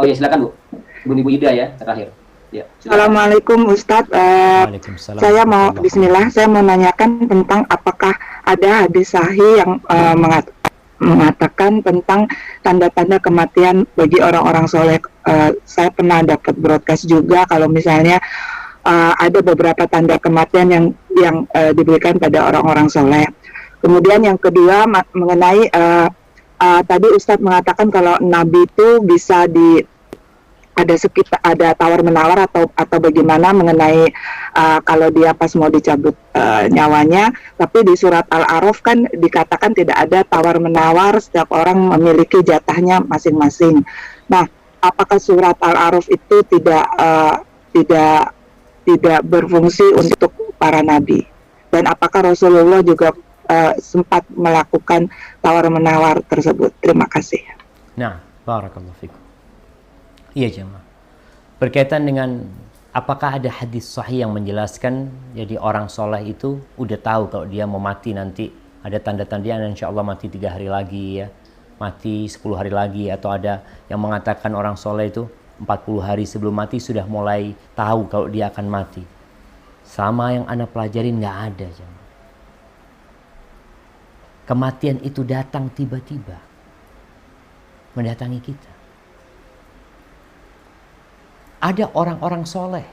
Oh ya, silakan Bu. Ibu Ida ya terakhir. Ya, Assalamualaikum Ustadz. Waalaikumsalam Saya mau warahmatullahi Bismillah, wabarakatuh. saya mau nanyakan tentang apakah ada hadis sahih yang mengatakan tentang tanda-tanda kematian bagi orang-orang soleh. Saya pernah dapat broadcast juga kalau misalnya ada beberapa tanda kematian yang diberikan pada orang-orang soleh. Kemudian yang kedua mengenai tadi Ustadz mengatakan kalau Nabi itu bisa ada tawar menawar atau bagaimana mengenai kalau dia pas mau dicabut nyawanya, tapi di surat Al-A'raf kan dikatakan tidak ada tawar menawar, setiap orang memiliki jatahnya masing-masing. Nah, apakah surat Al-A'raf itu tidak tidak berfungsi untuk para nabi, dan apakah Rasulullah juga sempat melakukan tawar menawar tersebut? Terima kasih. Nah, barakallahu fikum. Iya jemaah. Berkaitan dengan apakah ada hadis sahih yang menjelaskan jadi orang soleh itu udah tahu kalau dia mau mati nanti ada tanda-tanda insya Allah mati 3 hari lagi ya, mati 10 hari lagi, atau ada yang mengatakan orang soleh itu 40 hari sebelum mati sudah mulai tahu kalau dia akan mati. Sama yang Anda pelajarin nggak ada jemaah. Kematian itu datang tiba-tiba mendatangi kita. Ada orang-orang soleh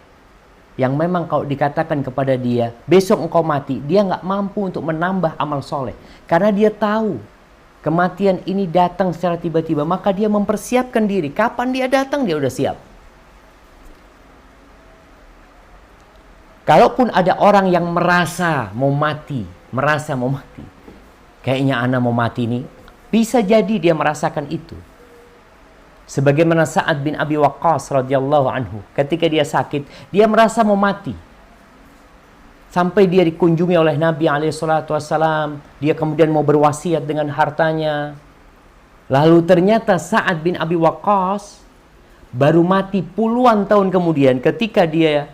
yang memang kalau dikatakan kepada dia besok engkau mati, dia nggak mampu untuk menambah amal soleh karena dia tahu kematian ini datang secara tiba-tiba, maka dia mempersiapkan diri. Kapan dia datang dia udah siap. Kalaupun ada orang yang merasa mau mati, kayaknya anak mau mati nih, bisa jadi dia merasakan itu. Sebagaimana Sa'ad bin Abi Waqqas radhiyallahu anhu, ketika dia sakit, dia merasa mau mati. Sampai dia dikunjungi oleh Nabi SAW, dia kemudian mau berwasiat dengan hartanya. Lalu ternyata Sa'ad bin Abi Waqqas baru mati puluhan tahun kemudian. Ketika dia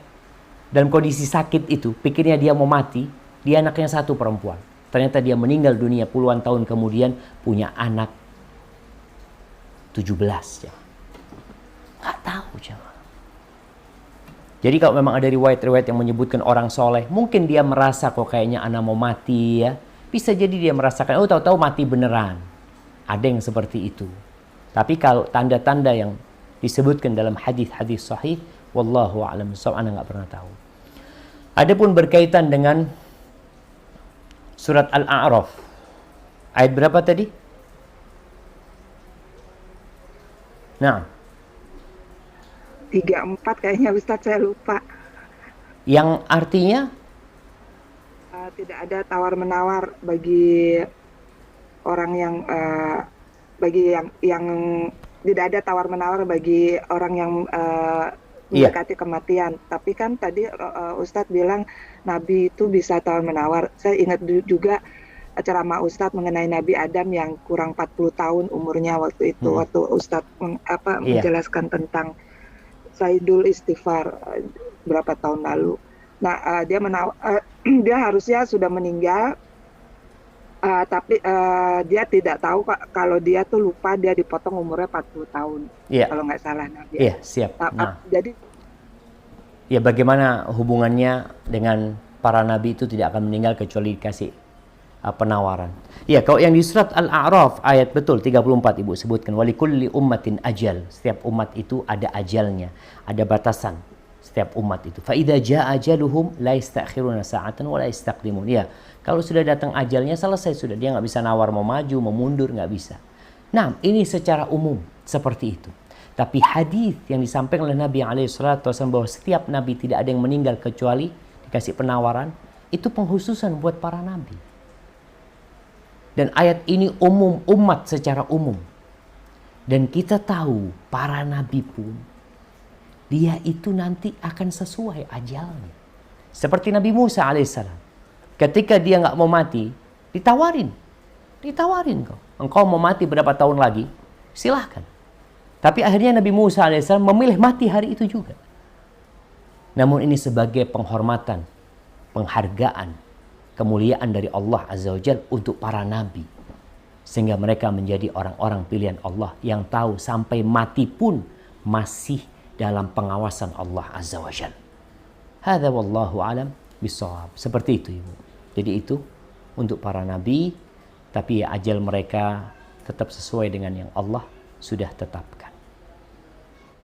dalam kondisi sakit itu, pikirnya dia mau mati, dia anaknya 1 perempuan. Ternyata dia meninggal dunia puluhan tahun kemudian, punya anak 17 ya. Nggak tahu jemaah. Jadi kalau memang ada riwayat-riwayat yang menyebutkan orang soleh, mungkin dia merasa kok kayaknya anak mau mati ya. Bisa jadi dia merasakan, oh tahu-tahu mati beneran. Ada yang seperti itu. Tapi kalau tanda-tanda yang disebutkan dalam hadis-hadis sahih, wallahu a'lam bishawab, Anda nggak pernah tahu. Adapun berkaitan dengan surat Al-A'raf, ayat berapa tadi? Nah, 34 kayaknya Ustadz, saya lupa. yang artinya Tidak ada tawar-menawar bagi orang yang yang tidak ada tawar-menawar bagi orang yang mendekati kematian. Tapi kan tadi Ustadz bilang Nabi itu bisa tawar-menawar. Saya ingat juga ceramah Ustadz mengenai Nabi Adam yang kurang 40 tahun umurnya waktu itu, waktu Ustadz menjelaskan tentang Sayyidul Istighfar berapa tahun lalu. Nah, dia harusnya sudah meninggal, tapi dia tidak tahu kalau dia tuh lupa dia dipotong umurnya 40 tahun. Kalau nggak salah Nabi. Iya, siap. Jadi ya bagaimana hubungannya dengan para nabi itu tidak akan meninggal kecuali dikasih penawaran. Ya, kalau yang di surat Al-A'raf ayat betul 34 Ibu sebutkan walikulli ummatin ajal. Setiap umat itu ada ajalnya, ada batasan setiap umat itu. Fa idza jaa ajaluhum la yastakhiruna sa'atan wa la yastaqdimun. Ya, kalau sudah datang ajalnya selesai sudah, dia nggak bisa nawar mau maju, mau mundur, nggak bisa. Nah, ini secara umum seperti itu. Tapi hadis yang disampaikan oleh Nabi SAW bahwa setiap nabi tidak ada yang meninggal kecuali dikasih penawaran, itu penghususan buat para nabi. Dan ayat ini umum, umat secara umum. Dan kita tahu para nabi pun dia itu nanti akan sesuai ajalnya. Seperti Nabi Musa alaihissalam. Ketika dia nggak mau mati, ditawarin kau. Engkau mau mati berapa tahun lagi? Silahkan. Tapi akhirnya Nabi Musa alaihissalam memilih mati hari itu juga. Namun ini sebagai penghormatan, penghargaan, kemuliaan dari Allah Azza wa Jalla untuk para nabi. Sehingga mereka menjadi orang-orang pilihan Allah yang tahu sampai mati pun masih dalam pengawasan Allah Azza wa Jalla. Hadza wallahu alam bisawab. Seperti itu, Ibu. Jadi itu untuk para nabi, tapi ya ajal mereka tetap sesuai dengan yang Allah sudah tetapkan.